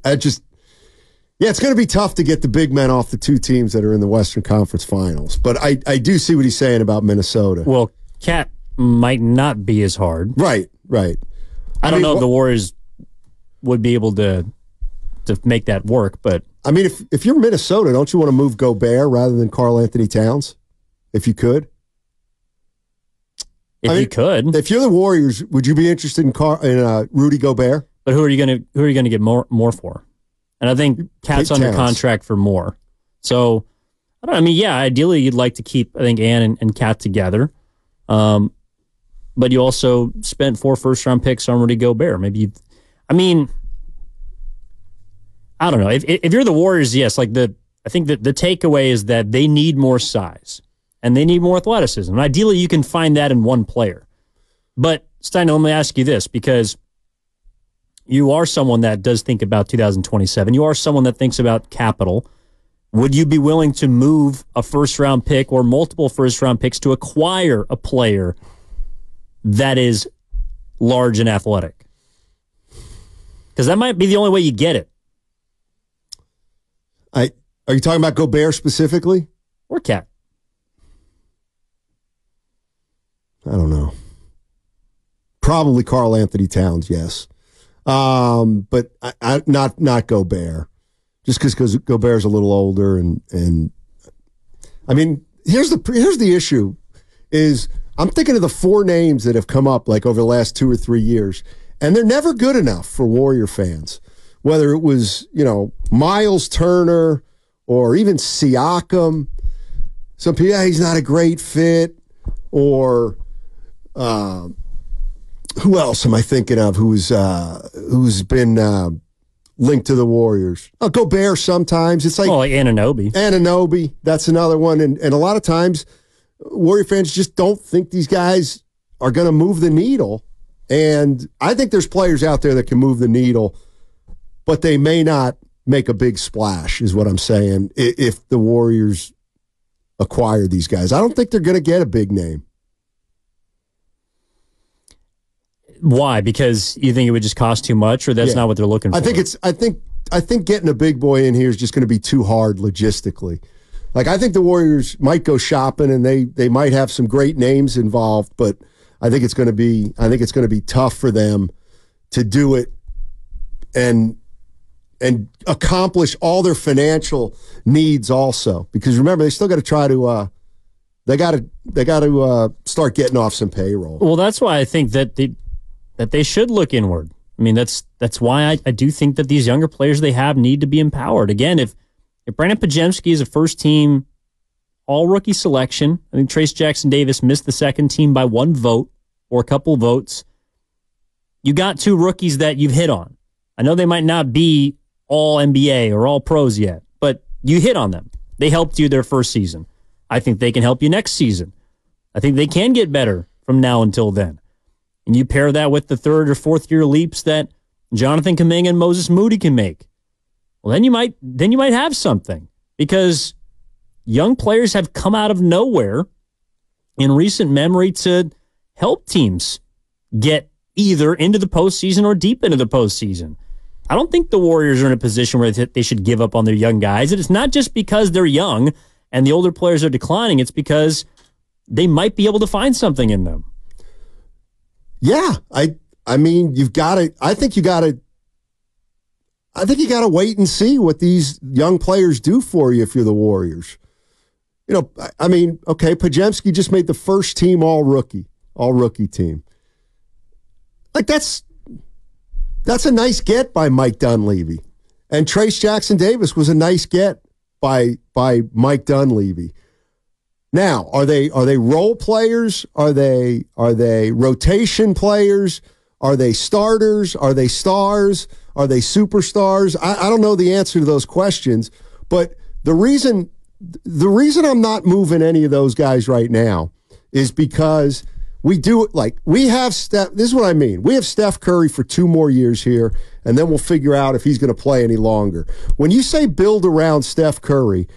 it's going to be tough to get the big men off the two teams that are in the Western Conference Finals. But I do see what he's saying about Minnesota. Well, Cat might not be as hard. Right. I don't know if the Warriors would be able to make that work, but I mean, if you're Minnesota, don't you want to move Gobert rather than Karl Anthony Towns? If you could? You could. If you're the Warriors, would you be interested in Rudy Gobert? But who are you going to get more for? And I think Cat's under contract for more. So, ideally you'd like to keep, I think, Ann and Cat together. But you also spent 4 first-round picks on Rudy Gobert. I don't know. If you're the Warriors, yes, I think that the takeaway is that they need more size and they need more athleticism. And ideally, you can find that in one player. But, Stein, let me ask you this, because you are someone that does think about 2027. You are someone that thinks about capital. Would you be willing to move a first-round pick or multiple first-round picks to acquire a player that is large and athletic? Because that might be the only way you get it. Are you talking about Gobert specifically? Or Cat? I don't know. Probably Karl Anthony Towns, yes. But not Gobert. Just because Gobert's a little older and I mean, here's the issue is I'm thinking of the 4 names that have come up like over the last 2 or 3 years, and they're never good enough for Warrior fans. Whether it was, Miles Turner or even Siakam. Some people, he's not a great fit. Or who else am I thinking of who's been linked to the Warriors? Gobert sometimes. It's like Anunoby. Anunoby, that's another one. And a lot of times Warrior fans just don't think these guys are going to move the needle. And I think there's players out there that can move the needle, but they may not make a big splash, is what I'm saying, if the Warriors acquire these guys. I don't think they're going to get a big name. Why? Because you think it would just cost too much, or that's not what they're looking for? I think getting a big boy in here is just going to be too hard logistically. Like, I think the Warriors might go shopping and they might have some great names involved, but I think it's going to be tough for them to do it and accomplish all their financial needs also. Because remember, they still got to try to they got to start getting off some payroll. Well, that's why I think that they should look inward. I mean, that's why I do think that these younger players they have need to be empowered. Again, if Brandon Podziemski is a first-team all-rookie selection, I think Trace Jackson-Davis missed the second team by 1 vote or a couple votes. You got 2 rookies that you've hit on. I know they might not be all NBA or all pros yet, but you hit on them. They helped you their first season. I think they can help you next season. I think they can get better from now until then. And you pair that with the 3rd or 4th year leaps that Jonathan Kuminga and Moses Moody can make. Well, then you might have something, because young players have come out of nowhere in recent memory to help teams get either into the postseason or deep into the postseason. I don't think the Warriors are in a position where they should give up on their young guys. And it's not just because they're young and the older players are declining. It's because they might be able to find something in them. Yeah, I mean, you've got to. I think you got to wait and see what these young players do for you if you're the Warriors. I mean, okay, Podziemski just made the first team all rookie team. Like that's a nice get by Mike Dunleavy, and Trace Jackson-Davis was a nice get by Mike Dunleavy. Now, are they role players? Are they rotation players? Are they starters? Are they stars? Are they superstars? I don't know the answer to those questions, but the reason I'm not moving any of those guys right now is because we have Steph. This is what I mean. We have Steph Curry for 2 more years here, and then we'll figure out if he's going to play any longer. When you say build around Steph Curry,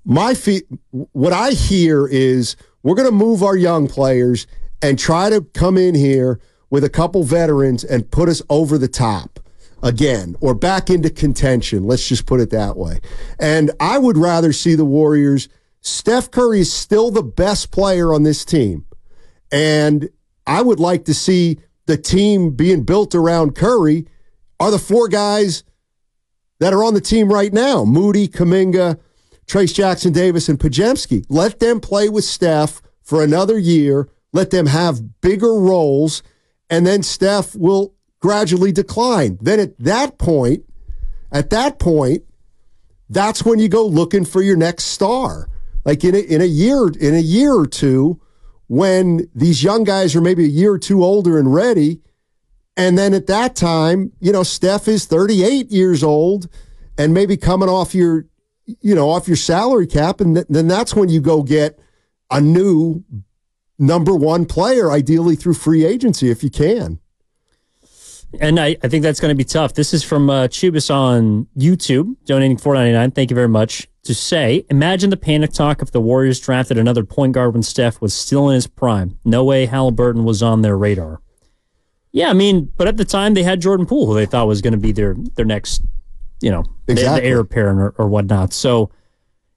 what I hear is we're going to move our young players and try to come in here with a couple veterans and put us over the top. again, or back into contention. Let's just put it that way. And I would rather see the Warriors. Steph Curry is still the best player on this team. And I would like to see the team being built around Curry are the four guys that are on the team right now: Moody, Kuminga, Trace Jackson-Davis, and Podziemski. Let them play with Steph for another year. Let them have bigger roles, and then Steph will gradually decline. Then at that point, that's when you go looking for your next star. Like in a year or two, when these young guys are maybe a year or two older and ready, and then at that time, Steph is 38 years old and maybe coming off your salary cap, and then that's when you go get a new number one player, ideally through free agency if you can. And I think that's going to be tough. This is from Chubis on YouTube, donating $4.99. Thank you very much. To say, imagine the panic talk if the Warriors drafted another point guard when Steph was still in his prime. No way Halliburton was on their radar. Yeah, but at the time they had Jordan Poole, who they thought was going to be their next, the heir apparent or whatnot. So,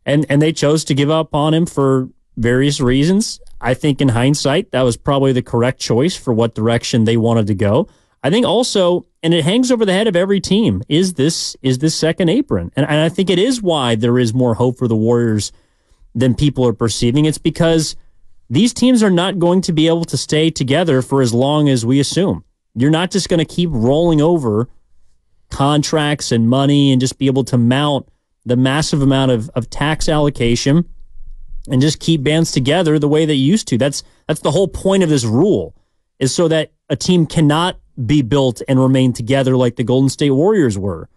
and they chose to give up on him for various reasons. I think in hindsight, that was probably the correct choice for what direction they wanted to go. I think also, and it hangs over the head of every team, is this second apron. And I think it is why there is more hope for the Warriors than people are perceiving. It's because these teams are not going to be able to stay together for as long as we assume. You're not just going to keep rolling over contracts and money and just be able to mount the massive amount of tax allocation and just keep bands together the way they used to. That's the whole point of this rule, is so that a team cannot be built and remain together like the Golden State Warriors were.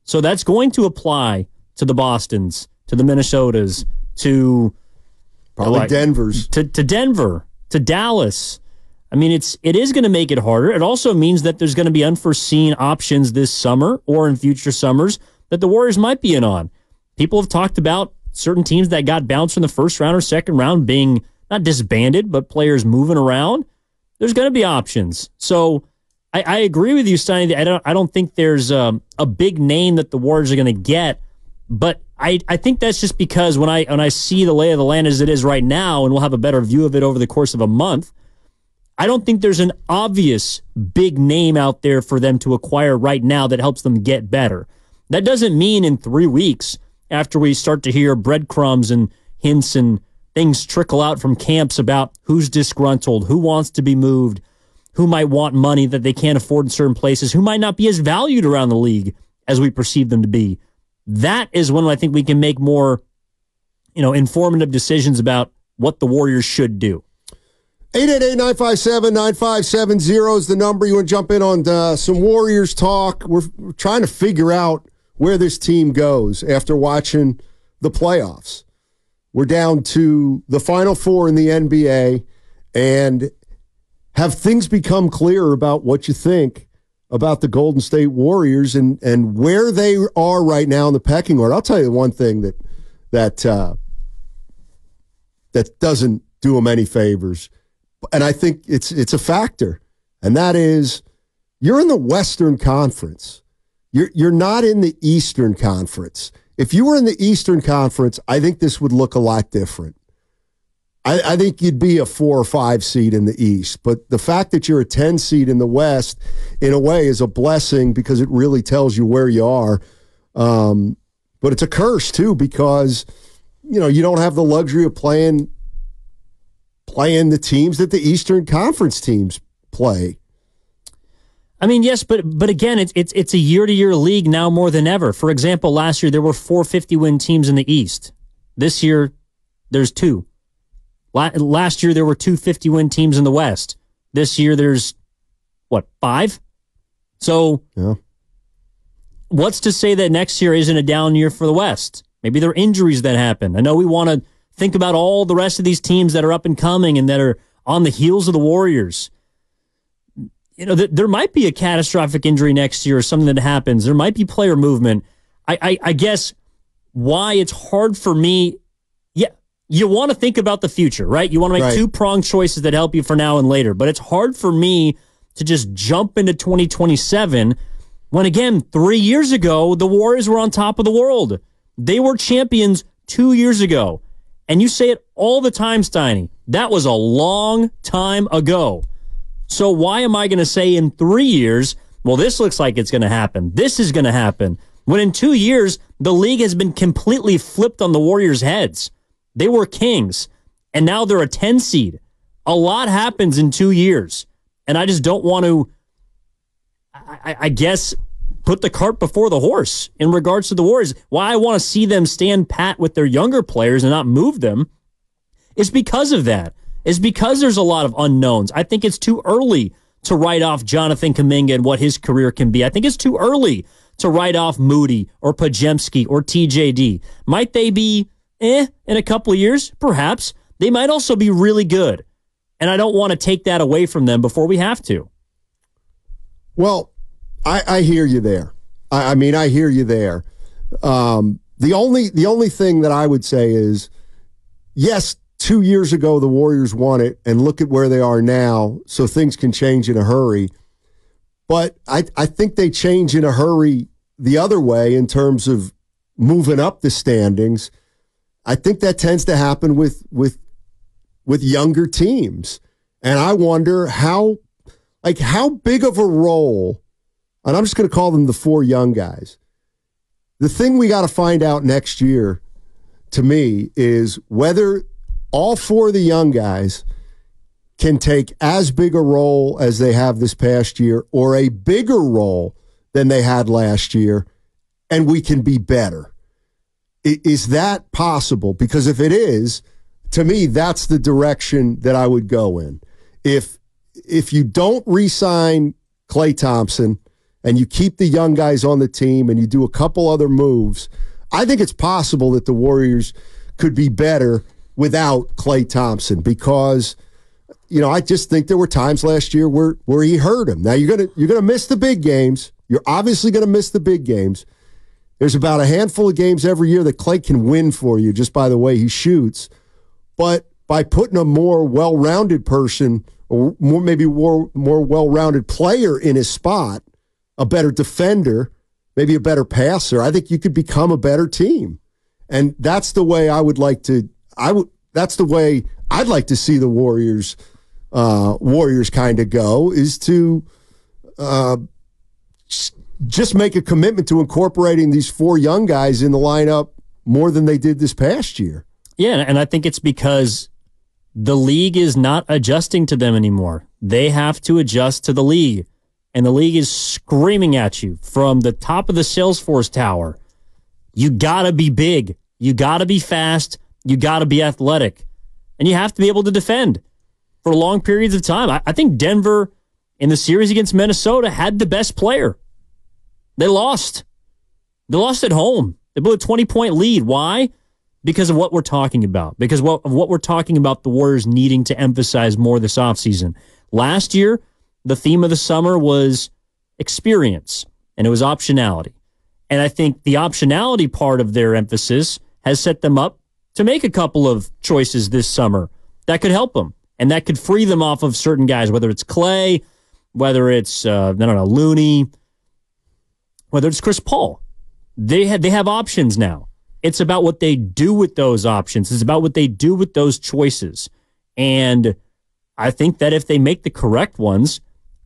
So that's going to apply to the Bostons, to the Minnesotas, to probably Denver's, to Denver, to Dallas. It is going to make it harder. It also means that there's going to be unforeseen options this summer or in future summers that the Warriors might be in on. People have talked about certain teams that got bounced from the first round or second round being not disbanded, but players moving around. There's going to be options. So I agree with you, Steiny. I don't think there's a big name that the Warriors are going to get, but I think that's just because when I see the lay of the land as it is right now, and we'll have a better view of it over the course of a month, I don't think there's an obvious big name out there for them to acquire right now that helps them get better. That doesn't mean in 3 weeks, after we start to hear breadcrumbs and hints and things trickle out from camps about who's disgruntled, who wants to be moved, who might want money that they can't afford in certain places, who might not be as valued around the league as we perceive them to be. That is when I think we can make more, informative decisions about what the Warriors should do. 888-957-9570 is the number. You want to jump in on some Warriors talk? We're trying to figure out where this team goes after watching the playoffs. We're down to the Final Four in the NBA, and have things become clearer about what you think about the Golden State Warriors and where they are right now in the pecking order? I'll tell you one thing that doesn't do them any favors, and I think it's a factor, and that is you're in the Western Conference. You're not in the Eastern Conference. If you were in the Eastern Conference, I think this would look a lot different. I think you'd be a 4 or 5 seed in the East, but the fact that you're a 10 seed in the West, in a way, is a blessing because it really tells you where you are. But it's a curse too because you don't have the luxury of playing the teams that the Eastern Conference teams play. Yes, but again, it's a year-to-year league now more than ever. For example, last year there were 4 50-win teams in the East. This year, there's 2. Last year, there were 2 50-win teams in the West. This year, there's, 5? So, yeah. What's to say that next year isn't a down year for the West? Maybe there are injuries that happen. I know we want to think about all the rest of these teams that are up and coming and that are on the heels of the Warriors. There might be a catastrophic injury next year or something that happens. There might be player movement. I guess why it's hard for me... You want to think about the future, right? You want to make two-pronged choices that help you for now and later. But it's hard for me to just jump into 2027 When again, 3 years ago, the Warriors were on top of the world. They were champions 2 years ago. And you say it all the time, Steiny. That was a long time ago. So why am I going to say in 3 years, well, this looks like it's going to happen. This is going to happen. When in 2 years, the league has been completely flipped on the Warriors' heads. They were kings, and now they're a 10 seed. A lot happens in 2 years. And I just don't want to, I guess, put the cart before the horse in regards to the Warriors. Why I want to see them stand pat with their younger players and not move them is because of that. It's because there's a lot of unknowns. I think it's too early to write off Jonathan Kuminga and what his career can be. I think it's too early to write off Moody or Podziemski or TJD. Might they be in a couple of years? Perhaps. They might also be really good. And I don't want to take that away from them before we have to. Well, I hear you there. I mean, I hear you there. The only thing that I would say is, yes, 2 years ago the Warriors won it, and look at where they are now, so things can change in a hurry. But I think they change in a hurry the other way in terms of moving up the standings. I think that tends to happen with younger teams. And I wonder how big of a role, and I'm just going to call them the four young guys. The thing we got to find out next year, to me, is whether all four of the young guys can take as big a role as they have this past year or a bigger role than they had last year, and we can be better. Is that possible? Because if it is, to me, that's the direction that I would go in. If you don't re-sign Klay Thompson and you keep the young guys on the team and you do a couple other moves, I think it's possible that the Warriors could be better without Klay Thompson because, you know, I just think there were times last year where he hurt him. Now you're gonna miss the big games. You're obviously gonna miss the big games. There's about a handful of games every year that Klay can win for you just by the way he shoots. But by putting a more well-rounded person or maybe more well-rounded player in his spot, a better defender, maybe a better passer, I think you could become a better team. And that's the way I would like to. That's the way I'd like to see the Warriors kind of go, is to just make a commitment to incorporating these four young guys in the lineup more than they did this past year. Yeah, and I think it's because the league is not adjusting to them anymore. They have to adjust to the league. And the league is screaming at you from the top of the Salesforce tower. You got to be big. You got to be fast. You got to be athletic. And you have to be able to defend for long periods of time. I think Denver, in the series against Minnesota, had the best player. They lost. They lost at home. They blew a 20-point lead. Why? Because of what we're talking about. Because of what we're talking about the Warriors needing to emphasize more this offseason. Last year, the theme of the summer was experience, and it was optionality. And I think the optionality part of their emphasis has set them up to make a couple of choices this summer that could help them, and that could free them off of certain guys, whether it's Klay, whether it's, Looney, whether it's Chris Paul. They have options now. It's about what they do with those options. It's about what they do with those choices. And I think that if they make the correct ones,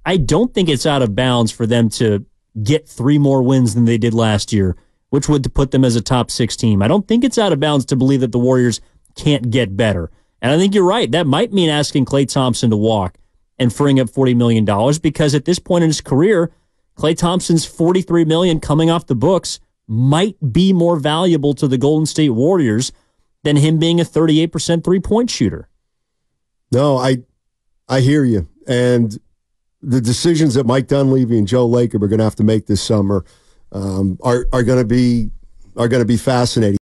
I don't think it's out of bounds for them to get 3 more wins than they did last year, which would put them as a top 6 team. I don't think it's out of bounds to believe that the Warriors can't get better. And I think you're right. That might mean asking Klay Thompson to walk and freeing up $40 million because at this point in his career, Klay Thompson's $43 million coming off the books might be more valuable to the Golden State Warriors than him being a 38% three-point shooter. No, I hear you. And the decisions that Mike Dunleavy and Joe Lacob are going to have to make this summer are going to be fascinating.